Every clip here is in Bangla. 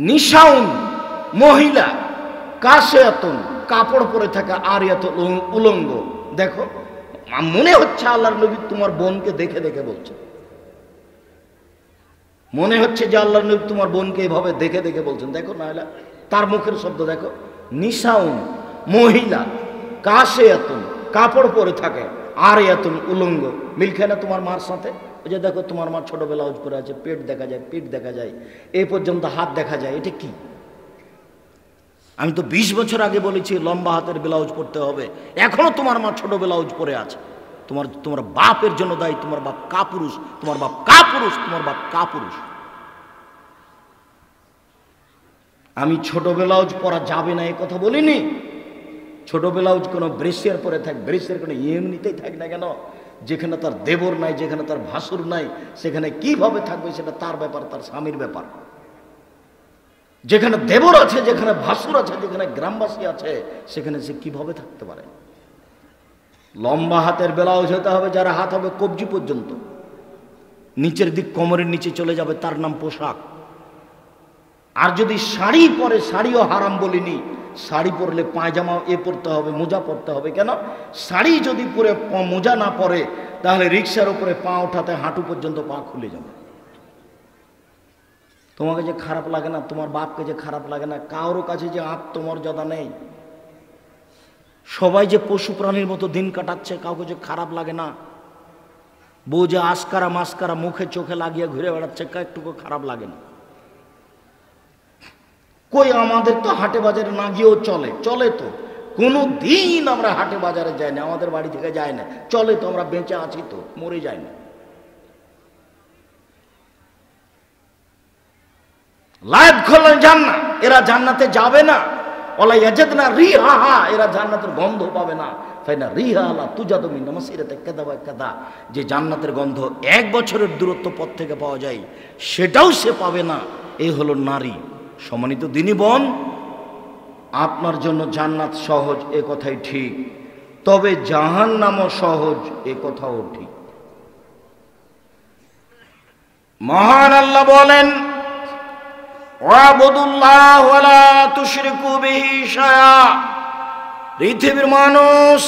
নিশাউন মহিলা, কাশেয়াতুন কাপড় পরে থাকা, আরিয়াতুন উলঙ্গ। দেখো, মনে হচ্ছে আল্লাহর নবী তোমার বোনকে দেখে দেখে বলছে, মনে হচ্ছে যে আল্লাহর নবী তোমার বোনকে এভাবে দেখে দেখে বলছেন। দেখো না, তার মুখের শব্দ দেখো, নিশাউন মহিলা, কাশেয়াতুন কাপড় পরে থাকে, আরিয়াতুন উলঙ্গ। মিল খায় না তোমার মার সাথে? ওই যে দেখো তোমার মা ছোট ব্লাউজ পরে আছে, পেট দেখা যায়, পিঠ দেখা যায়, এই পর্যন্ত হাত দেখা যায়। এটা কি? আমি তো 20 বছর আগে বলেছি লম্বা হাতের ব্লাউজ পরতে হবে, এখনো তোমার মা ছোট ব্লাউজ পরে আছে। তোমার বাপের জন্য দায়ী, তোমার বাপ কাপুরুষ, তোমার বাপ কাপুরুষ, তোমার বাপ কাপুরুষ। আমি ছোট ব্লাউজ পরা যাবে না এ কথা বলিনি। ছোট ব্লাউজ কোনো ব্রেসিয়ার পরে থাক, ব্রেসিয়ার কোনো এমনিতেই থাক না কেন, যেখানে তার দেবর নাই, যেখানে তার ভাসুর নাই, সেখানে কিভাবে থাকবে সেটা তার ব্যাপার, তার স্বামীর ব্যাপার। যেখানে দেবর আছে, যেখানে ভাসুর আছে, যেখানে গ্রামবাসী আছে, সেখানে সে কিভাবে থাকতে পারে? লম্বা হাতের ব্লাউজ হতে হবে, যারা হাত হবে কবজি পর্যন্ত, নিচের দিক কোমরের নিচে চলে যাবে, তার নাম পোশাক। আর যদি শাড়ি পরে, শাড়িও হারাম বলিনি, শাড়ি পরলে পায়জামা পরতে হবে, মোজা পরতে হবে। কেন? শাড়ি যদি পরে মোজা না পরে, তাহলে রিক্সার উপরে পা ওঠাতে হাঁটু পর্যন্ত পা খুলে যাবে। তোমাকে যে খারাপ লাগে না, তোমার বাপকে যে খারাপ লাগে না, কারোর কাছে যে আত্মমর্যাদা নেই, সবাই যে পশু প্রাণীর মতো দিন কাটাচ্ছে, কাউকে যে খারাপ লাগে না, বউ যে আস্কারা মাস্কারা মুখে চোখে লাগিয়ে ঘুরে বেড়াচ্ছে, একটুকু খারাপ লাগে না। কই আমাদের তো হাটে বাজারে না গিয়েও চলে, চলে তো, কোনো দিন আমরা হাটে বাজারে যাই না, আমাদের বাড়ি থেকে যায় না, চলে তো, আমরা বেঁচে আছি তো, মরে যাই না। লাইভ খোলেন জান্নাত, এরা জান্নাতে যাবে না। ওলা ইয়াজাদনা রিহা, এরা জান্নাতের গন্ধ পাবে না। ফাইনা রিহা লা তুজাদু মিন মাসিরাতি কাদা ওয়া কাদা, যে জান্নাতের গন্ধ 1 বছরের দূরত্ব পথ থেকে পাওয়া যায়, সেটাও সে পাবে না। এই হলো নারী। সম্মানিত দিনী বোন, আপনার জন্য জান্নাত সহজ এ কথাই ঠিক, তবে জাহান্নামও সহজ এ কথাও ঠিক। মহান আল্লাহ বলেন, ওয়াবুদুল্লাহ ওয়া লা তুশরিকু বিহি শাইআ। পৃথিবীর মানুষ,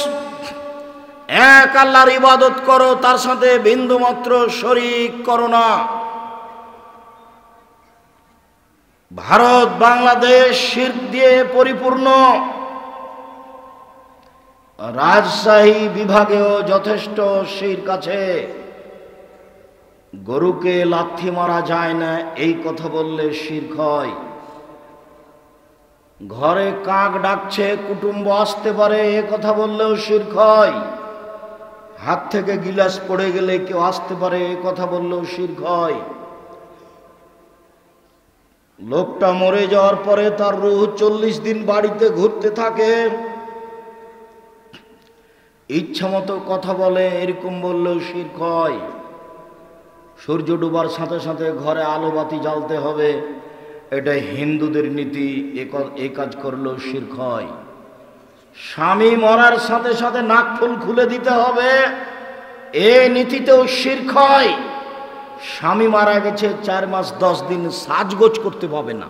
এক আল্লাহর ইবাদত করো, তার সাথে বিন্দুমাত্র শরীক করো না। ভারত বাংলাদেশ শিরক দিয়ে পরিপূর্ণ, রাজশাহী বিভাগেও যথেষ্ট শিরক আছে। গরুকে লাথি মারা যায় না এই কথা বললে শিরক হয়। ঘরে কাক ডাকছে, কুটুম্ব আসতে পারে এ কথা বললেও শিরক হয়। হাত থেকে গিলাস পড়ে গেলে কেউ আসতে পারে এ কথা বললেও শিরক হয়। লোকটা মরে যাওয়ার পরে তার রূহ 40 দিন বাড়িতে ঘুরতে থাকে, ইচ্ছা মতো কথা বলে, এরকম বললেও শিরক হয়। সূর্য ডুবার সাথে সাথে ঘরে আলো বাতি জ্বালতে হবে, এটা হিন্দুদের নীতি, এ কাজ করলেও শিরক হয়। স্বামী মরার সাথে সাথে নাকফুল খুলে দিতে হবে, এ নীতিতেও শিরক হয়। স্বামী মারা গেছে 4 মাস 10 দিন সাজগোজ করতে পাবে না,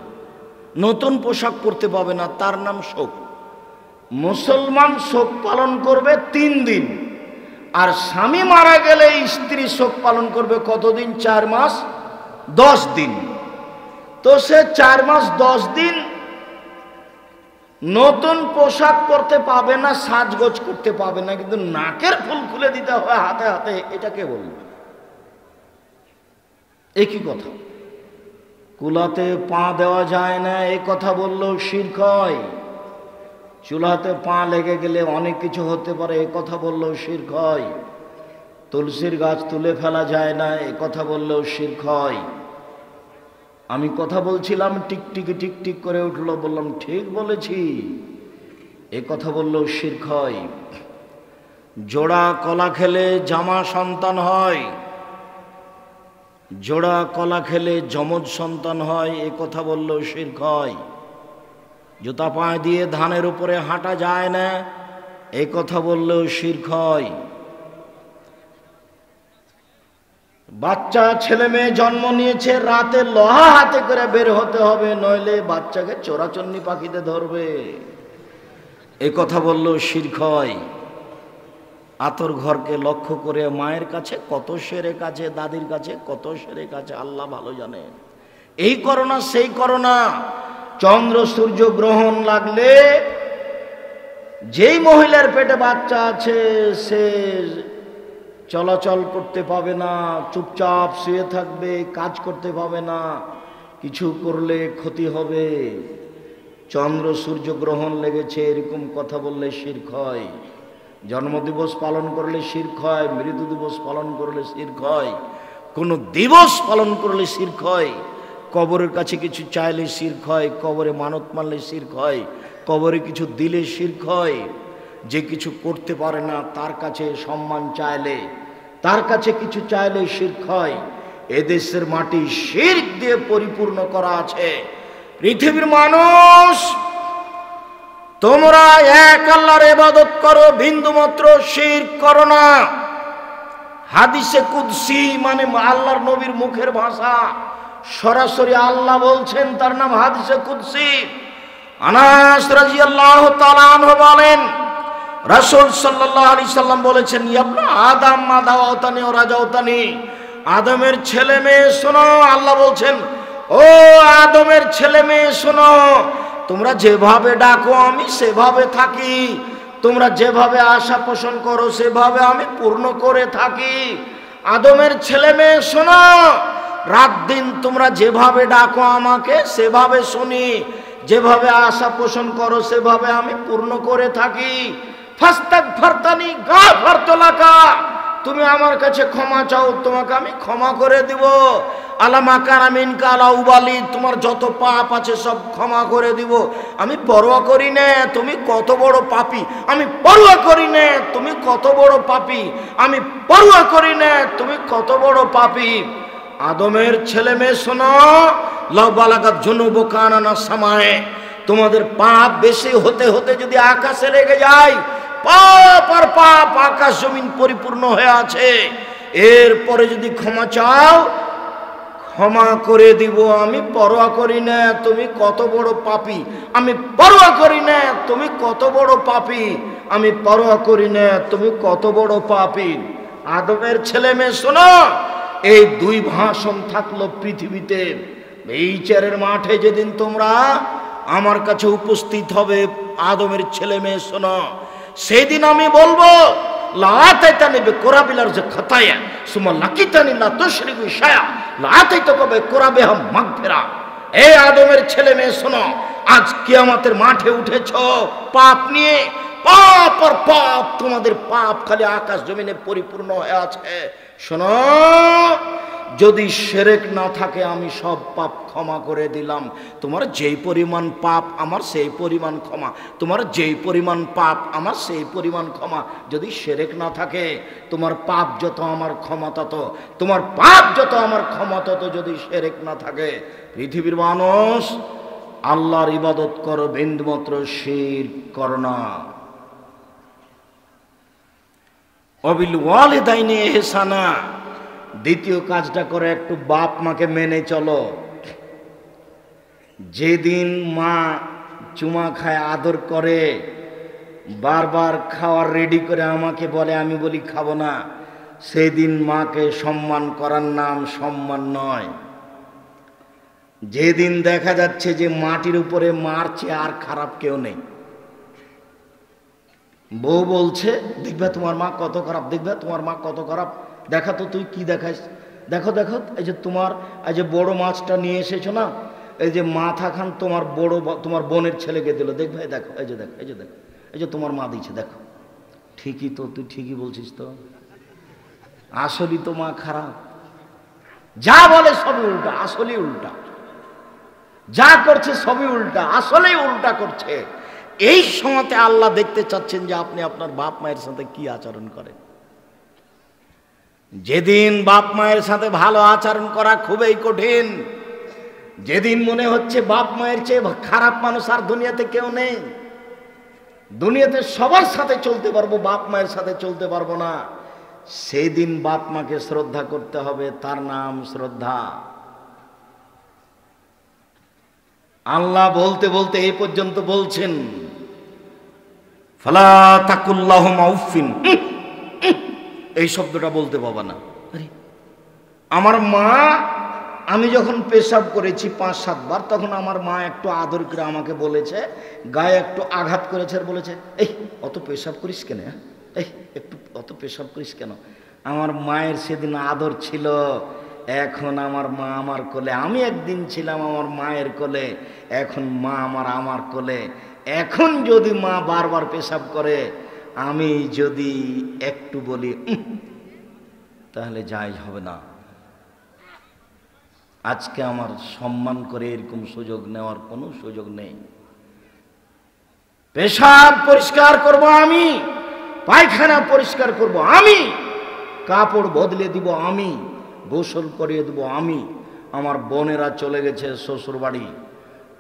নতুন পোশাক পরতে পাবে না, তার নাম শোক। মুসলমান শোক পালন করবে 3 দিন, আর স্বামী মারা গেলে স্ত্রী শোক পালন করবে কতদিন? 4 মাস 10 দিন। তো সে 4 মাস 10 দিন নতুন পোশাক পরতে পাবে না, সাজগোজ করতে পাবে না, কিন্তু নাকের ফুল খুলে দিতে হবে হাতে হাতে, এটা কে বলবে? একই কথা। কুলাতে পা দেওয়া যায় না এই কথা বললেও শিরক হয়। চুলাতে পা লেগে গেলে অনেক কিছু হতে পারে এ কথা বললেও শিরক হয়। তুলসীর গাছ তুলে ফেলা যায় না এ কথা বললেও শিরক হয়। আমি কথা বলছিলাম, টিকটিকি টিকটিক করে উঠলো, বললাম ঠিক বলেছি, এ কথা বললেও শিরক হয়। জোড়া কলা খেলে জামা সন্তান হয়, জোড়া কলা খেলে যমজ সন্তান হয় এ কথা বললেও শিরক হয়। জুতা পায়ে দিয়ে ধানের উপরে হাঁটা যায় না এ কথা বললেও শিরক হয়। বাচ্চা ছেলে মেয়ে জন্ম নিয়েছে, রাতে লোহা হাতে করে বের হতে হবে, নইলে বাচ্চাকে চোরাচন্নি পাখিতে ধরবে। এই কথা বললেও শিরক হয়। আতর ঘরকে লক্ষ্য করে মায়ের কাছে কত সেরেক আছে, দাদির কাছে কত সেরেক আছে, আল্লাহ ভালো জানেন। এই করোনা সেই করোনা, চন্দ্র সূর্য গ্রহণ লাগলে যেই মহিলার পেটে বাচ্চা আছে সে চলাচল করতে পাবে না, চুপচাপ শুয়ে থাকবে, কাজ করতে পাবে না, কিছু করলে ক্ষতি হবে। চন্দ্র সূর্য গ্রহণ লেগেছে এরকম কথা বললে শিরক হয়। জন্মদিবস পালন করলে শিরক হয়, মৃত্যু দিবস পালন করলে শিরক হয়, কোনো দিবস পালন করলে শিরক হয়। কবরের কাছে কিছু চাইলে শিরক হয়, কবরে মানত মানলে শিরক হয়, কবরে কিছু দিলে শিরক হয়। যে কিছু করতে পারে না তার কাছে সম্মান চাইলে, তার কাছে কিছু চাইলে শিরক হয়। এদেশের মাটি শিরক দিয়ে পরিপূর্ণ করা আছে। পৃথিবীর মানুষ, তোমরা এক আল্লাহর ইবাদত করো, বিন্দুমাত্র শিরক করো না। হাদিসে কুদসি মানে আল্লাহর নবীর মুখের ভাষা, সরাসরি আল্লাহ বলছেন, তার নাম হাদিসে কুদসি। আনাস রাদিয়াল্লাহু তাআলা আনহু বলেন, রাসূল সাল্লাল্লাহু আলাইহি সাল্লাম বলেছেন, ইবনা আদম মা দাওয়াতানি ওয়া রাজাউতানি, আদমের ছেলে মেয়ে শোনো। আল্লাহ বলছেন, ও আদমের ছেলে মেয়ে শোনো, তোমরা যেভাবে ডাকো আমি সেভাবে থাকি, তোমরা যেভাবে আশা পোষণ করো সেভাবে আমি পূর্ণ করে থাকি। আদমের ছেলে মেয়ে শোনো, রাত দিন তোমরা যেভাবে ডাকো আমাকে সেভাবে শুনি, যেভাবে আশা পোষণ করো সেভাবে আমি পূর্ণ করে থাকি। ফাস্তাগফিরতানি গাফারতু লাকা, তুমি আমার কাছে ক্ষমা চাও, তোমাকে আমি ক্ষমা করে দিব। আলামা কানা মিনকা আলা উবালি, তোমার যত পাপ আছে সব ক্ষমা করে দিব। আমি পরোয়া করি না তুমি কত বড় পাপী, আমি পরোয়া করি না তুমি কত বড় পাপী, আমি পরোয়া করি না তুমি কত বড় পাপী। আদমের ছেলে মেয়ে শোনো, লাউ বালাগাত যুনুবুকা আনানা সামায়ে, তোমাদের পাপ বেশি হতে হতে যদি আকাশে লেগে যায়, পাপ আর পাপ, আকাশ জমিন পরিপূর্ণ হয়ে আছে, এরপরে যদি ক্ষমা চাও ক্ষমা করে দিব। আমি পরোয়া করি না তুমি কত বড় পাপী, আমি পরোয়া করি না তুমি কত বড় পাপী, আমি পরোয়া করি না তুমি কত বড় পাপী। আদমের ছেলে মেয়ে শোনো, এই দুই ভাষণ থাকলো পৃথিবীতে। এই বিচারের মাঠে যেদিন তোমরা আমার কাছে উপস্থিত হবে, আদমের ছেলে মেয়ে শোনো, সেদিন আমি বলবো, লা আতাইতানি বিকুরাবিল আরজি খাতায়া সুম্মা লাকিতানি লা তুশরিকু শায়া লা আতাইতুকা বিকুরাবিহা মাগফিরা। এই আদমের ছেলে মেয়ে শোনো, আজ কিয়ামতের মাঠে উঠেছো পাপ নিয়ে, পাপ আর পাপ, তোমাদের পাপ খালি আকাশ জমিনে পরিপূর্ণ হয়ে আছে। শোনো, যদি শিরক না থাকে আমি সব পাপ ক্ষমা করে দিলাম। তোমার যেই পরিমাণ পাপ আমার সেই পরিমাণ ক্ষমা, তোমার যেই পরিমাণ পাপ আমার সেই পরিমাণ ক্ষমা। যদি শিরক না থাকে, তোমার পাপ যত আমার ক্ষমা তত, তোমার পাপ যত আমার ক্ষমা তত। যদি শিরক না থাকে, পৃথিবীর মানুষ আল্লাহর ইবাদত করো, বিন্দুমাত্র শিরক করো না। অবিল ওয়ালিদাইনি ইহসানা, দ্বিতীয় কাজটা করে একটু বাপ মাকে মেনে চলো। যেদিন মা চুমা খায়, আদর করে, বারবার খাওয়ার রেডি করে আমাকে বলে, আমি বলি খাবো না, সেদিন মাকে সম্মান করার নাম সম্মান নয়। যেদিন দেখা যাচ্ছে যে মাটির উপরে মারছে আর খারাপ কেউ নেই, বউ বলছে দেখবে তোমার মা কত খারাপ, দেখবে তোমার মা কত খারাপ, দেখা তো তুই কি দেখাস, দেখো দেখো এই যে তোমার এই যে বড় মাছটা নিয়ে এসেছো না, এই যে মাথা খান তোমার বড় তোমার বোনের ছেলেকে দিল, দেখবে দেখো এই যে দেখো এই যে দেখো এই যে তোমার মা দিচ্ছে, দেখো। ঠিকই তো, তুই ঠিকই বলছিস তো, আসলেই তো মা খারাপ। যা বলে সবই উল্টা, আসলেই উল্টা, যা করছে সবই উল্টা, আসলেই উল্টা করছে। এই সময়তে আল্লাহ দেখতে চাচ্ছেন যে আপনি আপনার বাপ মায়ের সাথে কি আচরণ করেন। যেদিন বাপ মায়ের সাথে ভালো আচরণ করা খুবই কঠিন, যেদিন মনে হচ্ছে বাপ মায়ের চেয়ে খারাপ মানুষ আর দুনিয়াতে কেউ নেই, দুনিয়াতে সবার সাথে চলতে পারবো, বাপ মায়ের সাথে চলতে পারবো না, সেদিন বাপ মাকে শ্রদ্ধা করতে হবে, তার নাম শ্রদ্ধা। আল্লাহ বলতে বলতে এই পর্যন্ত বলছেন, ফালা তাকুল্লাহুমা উফিন, এই শব্দটা বলতে পাবা না। আমার মা, আমি যখন পেশাব করেছি 5-7 বার, তখন আমার মা একটু আদর করে আমাকে বলেছে, গায়ে একটু আঘাত করেছে আর বলেছে, এই অত পেশাব করিস কেন, এই একটু অত পেশাব করিস কেন। আমার মায়ের সেদিন আদর ছিল। এখন আমার মা আমার কোলে, আমি একদিন ছিলাম আমার মায়ের কোলে, এখন মা আমার কোলে। এখন যদি মা বারবার পেশাব করে, আমি যদি একটু বলি তাহলে জায়েজ হবে না। আজকে আমার সম্মান করে এরকম সুযোগ নেওয়ার কোনো সুযোগ নেই। পেশাব পরিষ্কার করব আমি, পায়খানা পরিষ্কার করব আমি, কাপড় বদলে দিব আমি, গোসল করিয়ে দেব আমি। আমার বোনেরা চলে গেছে শ্বশুর বাড়ি।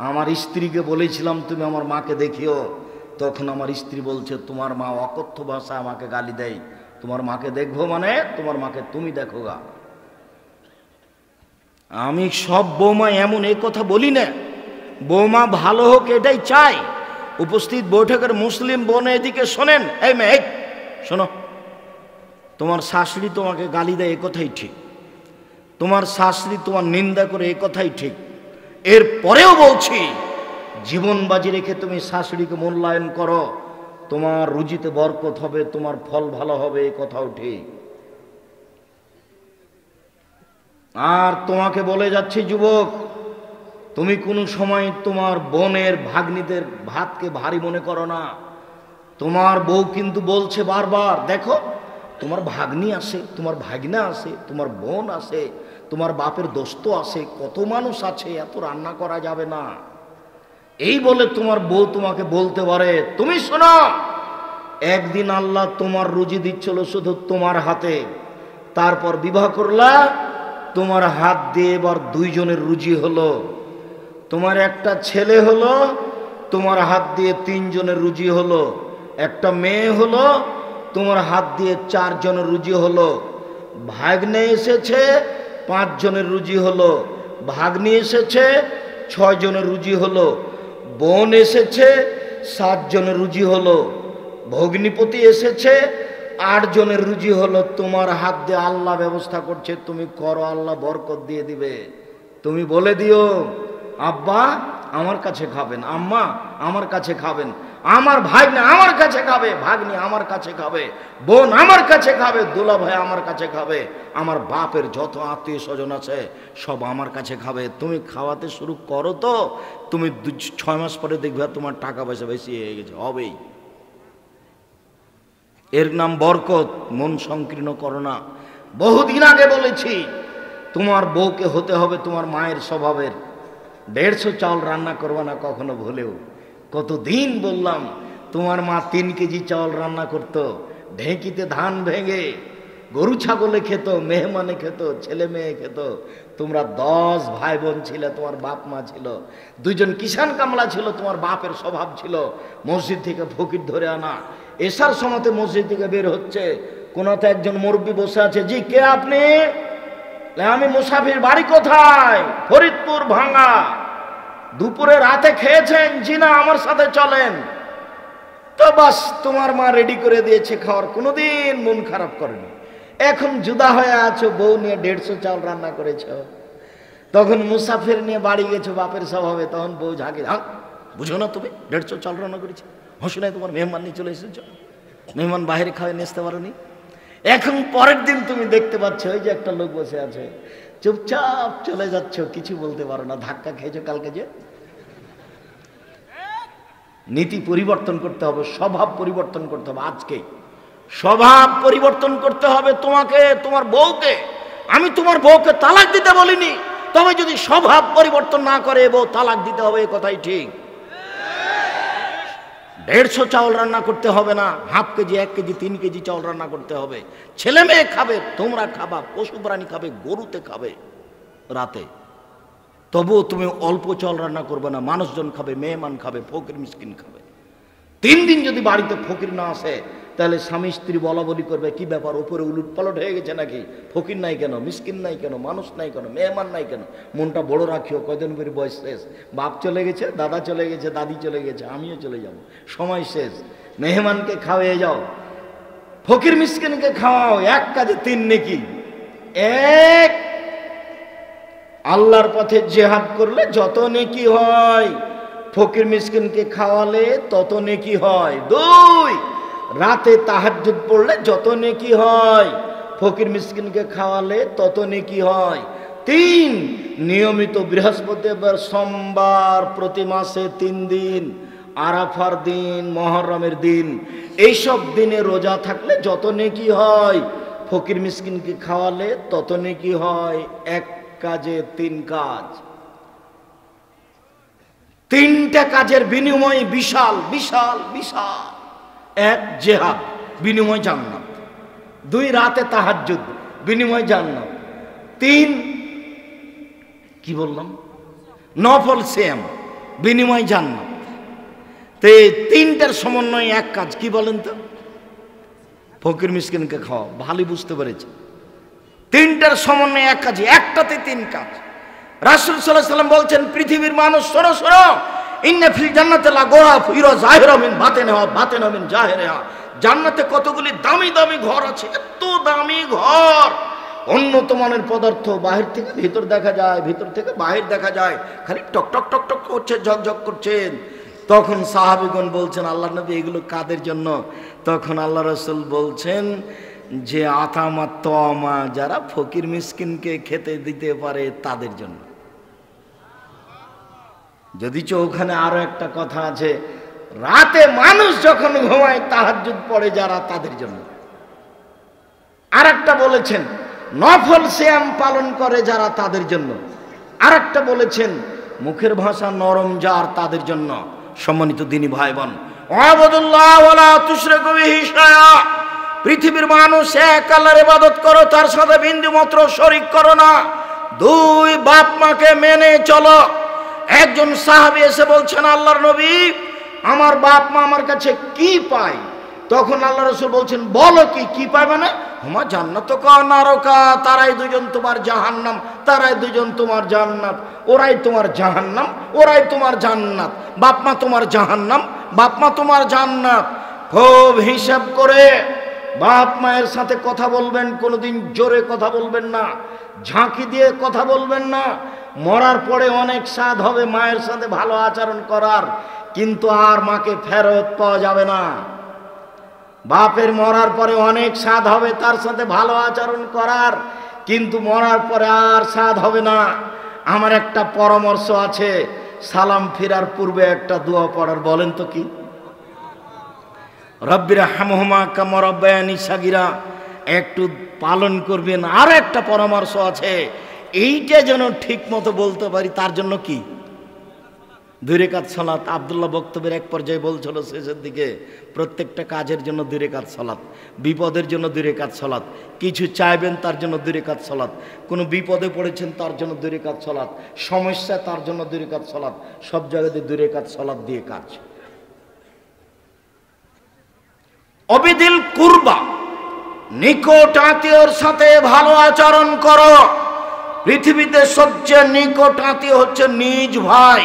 আমার স্ত্রীকে বলেছিলাম তুমি আমার মাকে দেখিও, তখন আমার স্ত্রী বলছে তোমার মা অকথ্য ভাষা আমাকে গালি দেয়, তোমার মাকে দেখবো মানে তোমার মাকে তুমি দেখো গা। আমি সব বৌমা এমন এই কথা বলি না, বৌমা ভালো হোক এটাই চাই। উপস্থিত বৈঠকের মুসলিম বোন এদিকে শোনেন, এই মেয়ে শোনো, তোমার শাশুড়ি তোমাকে গালি দেয় এ কথাই ঠিক, তোমার শাশুড়ি তোমার নিন্দা করে এ কথাই ঠিক। এর পরেও বলছি, জীবন বাজি রেখে তুমি শাশুড়িকে মূল্যায়ন করো, তোমার রুজিতে বরকত হবে, তোমার ফল ভালো হবে, এ কথাও ঠিক। আর তোমাকে বলে যাচ্ছি যুবক, তুমি কোনো সময় তোমার বোনের ভাগ্নিদের ভাতকে ভারী মনে করো না। তোমার বউ কিন্তু বলছে বারবার, দেখো তোমার ভাগ্নি আসে, তোমার ভাগনা আসে, তোমার বোন আসে, তোমার বাপের দোস্ত আসে, কত মানুষ আছে, এত রান্না করা যাবে না। এই বলে তোমার বউ তোমাকে বলতে পারে, তুমি শোনো, একদিন আল্লাহ তোমার রুজি দিচ্ছিল শুধু তোমার হাতে, তারপর বিবাহ করলা, তোমার হাত দিয়ে এবার 2 জনের রুজি হলো। তোমার একটা ছেলে হলো, তোমার হাত দিয়ে 3 জনের রুজি হলো। একটা মেয়ে হলো, তোমার হাত দিয়ে 4 জনের রুজি হলো। ভাগ্নে এসেছে, 5 জনের রুজি হলো। ভাগ্নি এসেছে, 6 জনের রুজি হলো। বোন এসেছে, 7 জনের রুজি হলো। ভগ্নিপতি এসেছে, 8 জনের রুজি হলো। তোমার হাত দিয়ে আল্লাহ ব্যবস্থা করছে, তুমি করো, আল্লাহ বরকত দিয়ে দিবে। তুমি বলে দিও, আব্বা আমার কাছে খাবেন, আম্মা আমার কাছে খাবেন, আমার ভাগ্নে আমার কাছে খাবে, ভাগ্নি আমার কাছে খাবে, বোন আমার কাছে খাবে, দুলা ভাই আমার কাছে খাবে, আমার বাপের যত আত্মীয় স্বজন আছে সব আমার কাছে খাবে। তুমি খাওয়াতে শুরু করো, তো তুমি 6 মাস পরে দেখবে তোমার টাকা পয়সা বেশি হয়ে গেছে, হবেই। এর নাম বরকত। মন সংকীর্ণ করো না। বহুদিন আগে বলেছি, তোমার বউকে হতে হবে তোমার মায়ের স্বভাবের। 150 চাউল রান্না করবে না কখনো ভুলেও। কতদিন বললাম, তোমার মা 3 কেজি চাউল রান্না করত, ঢেঁকিতে ধান ভেঙে, গরু ছাগলে খেত, মেহমানে খেত, ছেলে মেয়ে খেত। তোমরা 10 ভাই বোন ছিলে, তোমার বাপ মা ছিল, 2 জন কিষান কামলা ছিল, তোমার বাপের স্বভাব ছিল মসজিদ থেকে ফকির ধরে আনা। এসার সময়তে মসজিদ থেকে বের হচ্ছে, কোনোতে একজন মুরব্বী বসে আছে, জি কে আপনি? আমি মুসাফির, বাড়ি কোথায়? ফরিদপুর ভাঙ্গা। দুপুরে রাতে খেয়েছেন? জি না, আমার সাথে চলেন। তো বাস, তোমার মা রেডি করে দিয়েছে খাওয়ার, কোনোদিন মন খারাপ করেনি। এখন জুদা হয়ে আছো, বউ নিয়ে 150 চাউল রান্না করেছ। তখন মুসাফির নিয়ে বাড়ি গেছো বাপের স্বভাবে, তখন বউ ঝাঁকে, বুঝো না তুমি 150 চাউল রান্না করেছি? হসু নাই, তোমার মেহমান নিয়ে চলে এসেছ, মেহমান বাইরে খাওয়াই নিয়ে আসতে পারোনি। এখন পরের দিন তুমি দেখতে পাচ্ছ ওই যে একটা লোক বসে আছে, চুপচাপ চলে যাচ্ছ, কিছু বলতে পারো না, ধাক্কা খেয়েছো কালকে যে। নীতি পরিবর্তন করতে হবে, স্বভাব পরিবর্তন করতে হবে। আজকে স্বভাব পরিবর্তন করতে হবে তোমাকে, তোমার বউকে। আমি তোমার বউকে তালাক দিতে বলিনি, তবে যদি স্বভাব পরিবর্তন না করে বউ তালাক দিতে হবে, এ কথাই ঠিক। 150 চাউল রান্না করতে হবে না, হাফ কেজি, 1 কেজি, 3 কেজি চাউল রান্না করতে হবে। ছেলে মেয়ে খাবে, তোমরা খাবা, পশু প্রাণী খাবে, গরুতে খাবে রাতে। তবুও তুমি অল্প চাউল রান্না করবে না, মানুষজন খাবে, মেহমান খাবে, ফকির মিসকিন খাবে। 3 দিন যদি বাড়িতে ফকির না আসে, তাহলে স্বামী স্ত্রী বলা বলি করবে, কি ব্যাপার উপরে উলুট পালট হয়ে গেছে নাকি, ফকির নাই কেন, মিসকিন নাই কেন, মানুষ নাই কেন, মেহমান নাই কেন, মনটা বড় রাখিও, কয়দিন করে বয়স শেষ, বাপ চলে গেছে, দাদা চলে গেছে, দাদি চলে গেছে, আমিও চলে যাব, সময় শেষ, মেহমানকে খাওয়াইয়ে যাও, ফকির মিসকিনকে খাওয়াও, এক কাজে তিন নেকি। এক, আল্লাহর পথে জিহাদ করলে যত নেকি হয়, ফকির মিসকিনকে খাওয়ালে তত নেকি হয়। দুই, রাতে তাহাজ্জুদ পড়লে যত নেকি হয়, ফকির মিসকিনকে খাওয়ালে তত নেকি হয়। তিন, নিয়মিত বৃহস্পতিবার, সোমবার, প্রতি মাসে 3 দিন, আরাফার দিন, মুহররমের দিন, এইসব দিনে রোজা থাকলে যত নেকি হয়, ফকির মিসকিনকে খাওয়ালে তত নেকি হয়। এক কাজে 3 কাজ, 3টা কাজের বিনিময় বিশাল বিশাল বিশাল। এক, জিহাদ, বিনিময় জান্নাত। 2, রাতে তাহাজ্জুদ, বিনিময় জান্নাত। 3, কি বললাম, নফল সিয়াম, বিনিময় জান্নাত। তো এই 3টার সমন্বয়ে এক কাজ, কি বলেন তো, ফকির মিসকিনকে খাওয়া। ভালোই বুঝতে পেরেছে, 3টার সমন্বয়ে এক কাজ, একটাতে 3 কাজ। রাসূল সাল্লাল্লাহু আলাইহি ওয়াসাল্লাম বলছেন, পৃথিবীর মানুষ শোনো শোনো, ইন্না ফিল জান্নাতি লাগারাফ ইরা যাহিরা মিন বাতিনহা বাতিনা মিন জাহিরিহা। জান্নাতে কতগুলি দামি দামি ঘর আছে, এত দামি ঘর, উন্নত মানের পদার্থ, বাহির থেকে ভিতর দেখা যায়, ভিতর থেকে বাহির দেখা যায়, খালি টক টক টক টক করছে, ঝকঝক করছেন। তখন সাহাবীগণ বলছেন, আল্লাহর নবী এগুলো কাদের জন্য? তখন আল্লাহ রাসূল বলছেন যে আতামা তমা, যারা ফকির মিসকিনকে খেতে দিতে পারে তাদের জন্য। যদিচ ওখানে আরো একটা কথা আছে, রাতে মানুষ যখন ঘুমায় তাহাজ্জুদ পড়ে যারা, তাদের জন্য। আর একটা বলেছেন নফল সিয়াম পালন করে যারা, তাদের জন্য। আর একটা বলেছেন মুখের ভাষা নরম যার, তাদের জন্য। সম্মানিত দিনী ভাই বোন, ওয়াবুদুল্লাহ ওয়ালা তুশরিকু বিহি শাইআ, পৃথিবীর মানুষ এক আল্লাহর ইবাদত করো, তার সাথে বিন্দু মাত্র শরীক করো না। 2, বাপ মাকে মেনে চলো। একজন সাহাবী এসে বলছেন, আল্লাহর নবী আমার বাপ মা আমার কাছে কি পায়? তখন আল্লাহ রাসূল বলছেন, বলো কি পায়? মানে হুমা জান্নাতুকা নারকা, তারাই দুজন তোমার জাহান্নাম, তারাই দুজন তোমার জান্নাত, ওরাই তোমার জাহান্নাম, ওরাই তোমার জান্নাত। বাপ মা তোমার জাহান্নাম, বাপ মা তোমার জান্নাত। খুব হিসাব করে বাপ মায়ের সাথে কথা বলবেন, কোনোদিন জোরে কথা বলবেন না, ঝাঁকি দিয়ে কথা বলবেন না। মরার পরে অনেক স্বাদ হবে মায়ের সাথে ভালো আচরণ করার, কিন্তু আর মাকে ফেরত পাওয়া যাবে না। বাপের মরার পরে অনেক স্বাদ হবে তার সাথে ভালো আচরণ করার, কিন্তু মরার পরে আর স্বাদ হবে না। আমার একটা পরামর্শ আছে, সালাম ফিরার পূর্বে একটা দোয়া পড়ার। বলেন তো কি? রব্বিরহামহুমা কামা রাব্বায়ানি সাগীরা, একটু পালন করবেন। আর একটা পরামর্শ আছে, এইটা যেন ঠিক মতো বলতে পারি, তার জন্য কি 2 রাকাত সালাত। আব্দুল্লাহ বক্তব্যের এক পর্যায়ে বলছিল শেষের দিকে, প্রত্যেকটা কাজের জন্য 2 রাকাত সালাত, বিপদের জন্য 2 রাকাত সালাত, কিছু চাইবেন তার জন্য 2 রাকাত সালাত, কোনো বিপদে পড়েছেন তার জন্য 2 রাকাত সালাত, সমস্যা তার জন্য 2 রাকাত সালাত, সব জায়গাতে 2 রাকাত সালাত দিয়ে কাজ। অবিদিল কুরবা, নিকট আত্মীয়র সাথে ভালো আচরণ করো। পৃথিবীতে সবচেয়ে নিকট আত্মীয় হচ্ছে নিজ ভাই।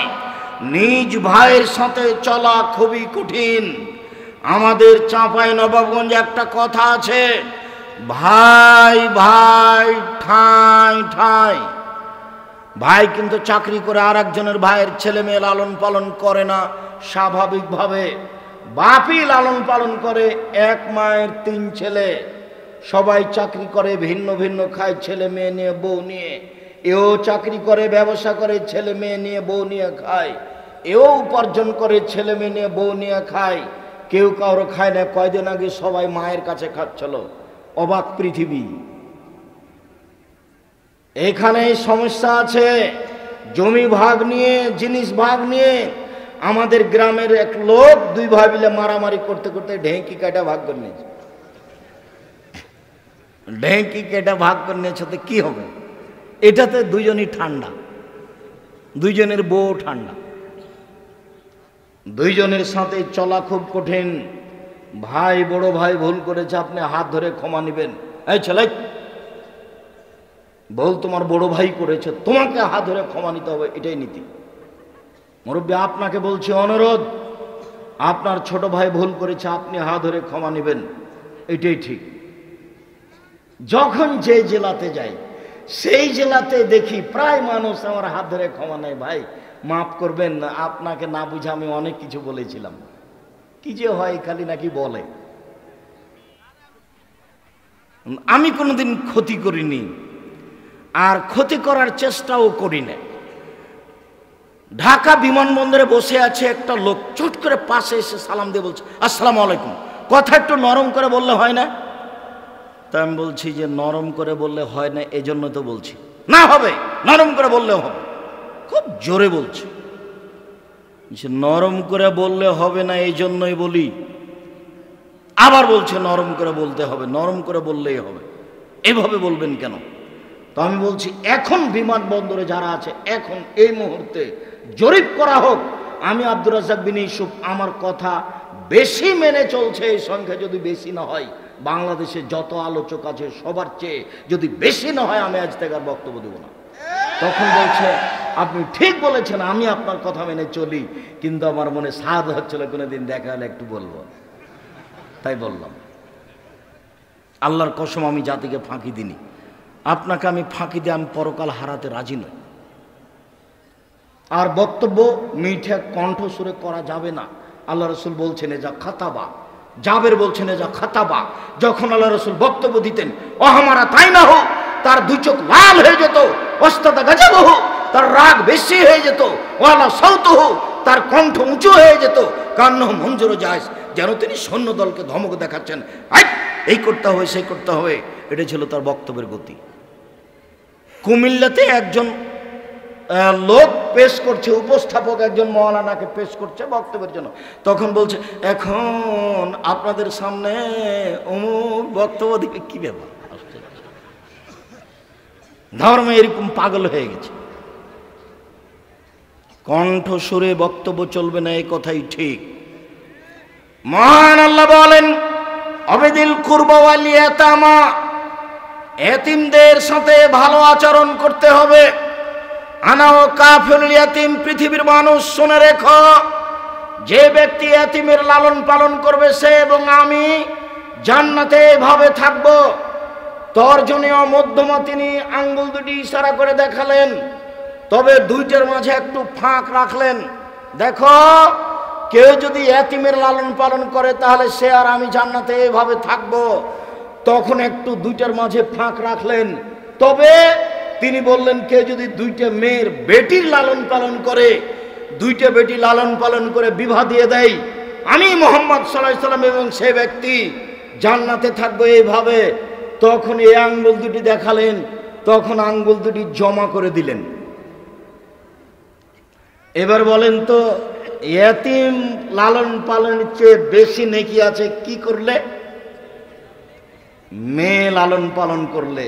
নিজ ভাইয়ের সাথে চলা খুবই কঠিন। আমাদের চাঁপাইনবাবগঞ্জে একটা কথা আছে, ভাই ভাই ঠাঁই ঠাঁই। ভাই কিন্তু চাকরি করে আর একজনের ভাইয়ের ছেলে মেয়ে লালন পালন করে না, স্বাভাবিকভাবে বাপই লালন পালন করে। 1 মায়ের 3 ছেলে, সবাই চাকরি করে, ভিন্ন ভিন্ন খায়, ছেলে মেয়ে নিয়ে, বউ নিয়ে। এও চাকরি করে, ব্যবসা করে, ছেলে মেয়ে নিয়ে, বউ নিয়ে খায়। এও উপার্জন করে, ছেলে মেয়ে নিয়ে, বউ নিয়ে খায়। কেউ কারো খায় না। কয়দিন আগে সবাই মায়ের কাছে খাচ্ছিল। অবাক পৃথিবী। এখানে সমস্যা আছে, জমি ভাগ নিয়ে, জিনিস ভাগ নিয়ে। আমাদের গ্রামের এক লোক 2 ভাই মিলে মারামারি করতে করতে ঢেঁকি কাটা ভাগ করে নিয়েছে। ঢেঁকি কেটা ভাগ করে নিয়েছে, তো কি হবে? এটাতে দুজনই ঠান্ডা, দুইজনের বউ ঠান্ডা, দুইজনের সাথে চলা খুব কঠিন। ভাই বড় ভাই ভুল করেছে, আপনি হাত ধরে ক্ষমা নেবেন। এই ছেলে, বল তোমার বড় ভাই করেছে, তোমাকে হাত ধরে ক্ষমা নিতে হবে, এটাই নীতি। মুরব্বী আপনাকে বলছি, অনুরোধ, আপনার ছোট ভাই ভুল করেছে, আপনি হাত ধরে ক্ষমা নেবেন, এটাই ঠিক। যখন যে জেলাতে যাই, সেই জেলাতে দেখি প্রায় মানুষ আমার হাত ধরে ক্ষমা নেয়। ভাই মাফ করবেন, আপনাকে না বুঝে আমি অনেক কিছু বলেছিলাম। কি যে হয়, খালি নাকি বলে। আমি কোনোদিন ক্ষতি করিনি, আর ক্ষতি করার চেষ্টাও করি না। ঢাকা বিমানবন্দরে বসে আছে একটা লোক, চট করে পাশে এসে সালাম দিয়ে বলছে আসসালামু আলাইকুম। কথা একটু নরম করে বললে হয় না? তা আমি বলছি যে নরম করে বললে হয় না, এজন্য তো বলছি। না হবে, নরম করে বললেও হবে। খুব জোরে বলছে, নরম করে বললে হবে না, এই জন্যই বলি। আবার বলছে নরম করে বলতে হবে, নরম করে বললেই হবে, এভাবে বলবেন কেন? তো আমি বলছি এখন বিমানবন্দরে যারা আছে, এখন এই মুহূর্তে জরিপ করা হোক। আমি আব্দুর রাজ্জাক বিন ইউসুফ, আমার কথা বেশি মেনে চলছে, এই সংখ্যা যদি বেশি না হয়, বাংলাদেশে যত আলোচক আছে সবার চেয়ে যদি বেশি না হয়, আমি আজ থেকে আর বক্তব্য দেব না। তখন বলছে আপনি ঠিক বলেছেন, আমি আপনার কথা মেনে চলি, কিন্তু আমার মনে সাধ হচ্ছিল কোনোদিন দেখা হলে একটু বলবো, তাই বললাম। আল্লাহর কসম, আমি জাতিকে ফাঁকি দিনি। আপনাকে আমি ফাঁকি দিয়ে আমি পরকাল হারাতে রাজি নই। আর বক্তব্য মিঠে কণ্ঠস্বরে করা যাবে না। আল্লাহ রসুল বলছেন এ যা খাতাবা, জাবের বলছেন এ যা খাতাবা। যখন আল্লাহ রসুল বক্তব্য দিতেন, ও হামারা তাই না হোক, তার দুই চোখ লাল হয়ে যেত। ওস্তাদা গাজাবো হোক, তার রাগ বেশি হয়ে যেত। ওয়ালা সৌত হোক, তার কণ্ঠ উঁচু হয়ে যেত। কান্ন মঞ্জুর যায়, যেন তিনি সৈন্য দলকে ধমক দেখাচ্ছেন, এই করতে হবে সেই করতে হবে। এটা ছিল তার বক্তব্যের গতি। কুমিল্লাতে একজন লোক পেশ করছে, উপস্থাপক একজন মওলানাকে পেশ করছে বক্তব্যের জন্য। তখন বলছে এখন আপনাদের সামনে অমুক বক্তব্য দিবে। কি ব্যাপার, ধর্ম এরকম পাগল হয়ে গেছে। কণ্ঠস্বরে বক্তব্য চলবে না, এই কথাই ঠিক। মহান আল্লাহ বলেন অবেদিল কুরবা ওয়াল ইয়াতামা, এতিমদের সাথে ভালো আচরণ করতে হবে। আনা ও কাফিলুল ইয়াতিম, পৃথিবীর মানুষ শুনে রেখো, যে ব্যক্তি এতিমের লালন পালন করবে সে এবং আমি জান্নাতে এভাবে থাকবো। তর্জনীয় মধ্যমা তিনি আঙ্গুল দুটি ইশারা করে দেখালেন, তবে দুইটার মাঝে একটু ফাঁক রাখলেন। দেখো, কেউ যদি এতিমের লালন পালন করে তাহলে সে আর আমি জান্নাতে এভাবে থাকবো। তখন একটু দুইটার মাঝে ফাঁক রাখলেন, তবে তিনি বললেন কেউ যদি দুইটা মেয়ের বেটির লালন পালন করে, দুইটা বেটি লালন পালন করে বিবাহ দিয়ে দেয়, আমি মুহাম্মদ সাল্লাল্লাহু আলাইহি সাল্লাম এবং সে ব্যক্তি জান্নাতে থাকবো এইভাবে। তখন এই আঙ্গুল দুটি দেখালেন, তখন আঙ্গুল দুটি জমা করে দিলেন। এবার বলেন তো, এতিম লালন পালনের চেয়ে বেশি নেকি আছে কি করলে? মেয়ে লালন পালন করলে।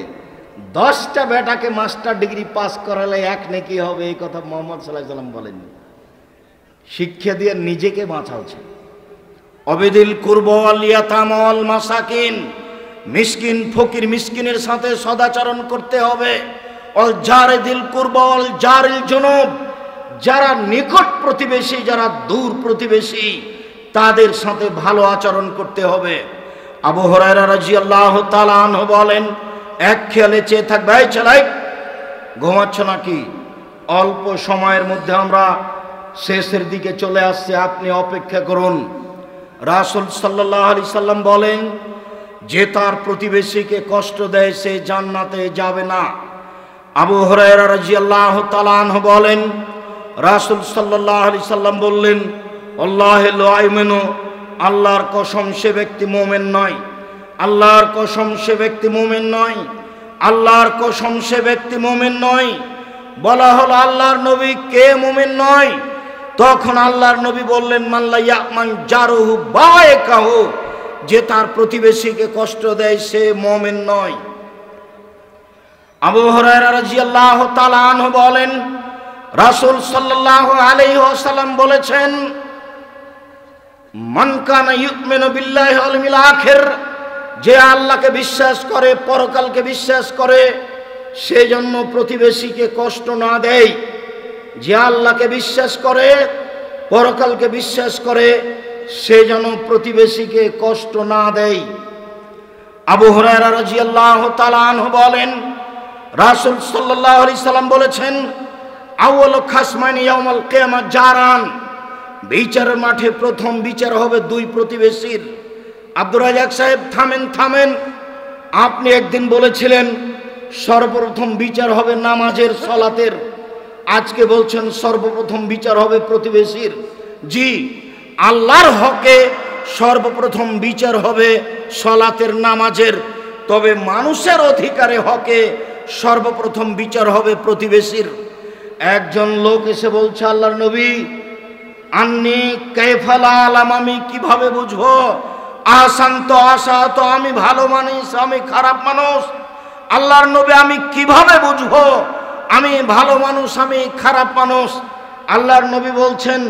10টা বেটাকে মাস্টার ডিগ্রি পাস করালে 1 নেকি হবে, এই কথা মুহাম্মদ সাল্লাল্লাহু আলাইহি সাল্লাম বলেননি। শিক্ষা দিয়ে নিজেকে বাঁচাচ্ছে। অবেদিল কুরবা ওয়াল ইয়াতামা ওয়াল মাসাকিন, মিসকিন ফকির মিসকিনের সাথে সদাচরণ করতে হবে। ওয়াল জারিদিল কুরবা ওয়াল জারিল জুনুব, যারা নিকট প্রতিবেশী যারা দূর প্রতিবেশী তাদের সাথে ভালো আচরণ করতে হবে। আবু হুরায়রা রাদিয়াল্লাহু তাআলা আনহু বলেন, এক খেয়ালে চেয়ে থাকবে, এই ছেলে ঘুমাচ্ছ নাকি? অল্প সময়ের মধ্যে আমরা শেষের দিকে চলে আসছি, আপনি অপেক্ষা করুন। রাসূল সাল্লাল্লাহু আলাইহি সাল্লাম বলেন, যে তার প্রতিবেশীকে কষ্ট দেয় সে জান্নাতে যাবে না। আবু হুরায়রা রাদিয়াল্লাহু তাআলা আনহু বলেন, রাসূল সাল্লাল্লাহু আলাইহি সাল্লাম বললেন, আল্লাহে লা ইউমিনু, আল্লাহর কসম সে ব্যক্তি মুমিন নয়। আল্লাহর কসম সে ব্যক্তি মুমিন নয়। আল্লাহর কসম সে ব্যক্তি মুমিন নয়। বলা হলো আল্লাহর নবী কে মুমিন নয়? তখন আল্লাহর নবী বললেন, মাল্লা ইয়ামান জারুহু বায়কাহু, যে তার প্রতিবেশীকে কষ্ট দেয় সে মুমিন নয়। আবু হুরায়রা রাদিয়াল্লাহু তাআলা আনহু বলেন, রাসূল সাল্লাল্লাহু আলাইহি ওয়াসাল্লাম বলেছেন, মান কানা ইউমিনু বিল্লাহি ওয়াল ইয়াউমিল আখির, যে আল্লাহকে বিশ্বাস করে, পরকালকে বিশ্বাস করে, সে জন্য প্রতিবেশীকে কষ্ট না দেয়। যে আল্লাহকে বিশ্বাস করে, পরকালকে বিশ্বাস করে, সে যেন প্রতিবেশীকে কষ্ট না দেয়। আবু হুরায়রা রাদিয়াল্লাহু তাআলা আনহু বলেন, রাসূল সাল্লাল্লাহু আলাইহি সাল্লাম বলেছেন, আউয়ালু খাসমানি ইয়াউমাল কিয়ামাহ জারান, বিচারের মাঠে প্রথম বিচার হবে দুই প্রতিবেশীর। আব্দুর রাজ্জাক সাহেব, থামেন থামেন, আপনি একদিন বলেছিলেন সর্বপ্রথম বিচার হবে নামাজের, সালাতের, আজকে বলছেন সর্বপ্রথম বিচার হবে প্রতিবেশীর। জি, আল্লাহর হকে সর্বপ্রথম বিচার হবে সালাতের, নামাজের, তবে মানুষের অধিকারে হকে সর্বপ্রথম বিচার হবে প্রতিবেশীর। একজন লোক এসে বলছে, আল্লাহর নবী, আন্নি কাইফালা আলাম, আমি কিভাবে বুঝবো? আসান্ত আশা, তো আমি ভালো মানুষ, আমি খারাপ মানুষ। আল্লাহর নবী, আমি কিভাবে বুঝবো আমি ভালো মানুষ, আমি খারাপ মানুষ? আল্লাহর নবী বলছেন,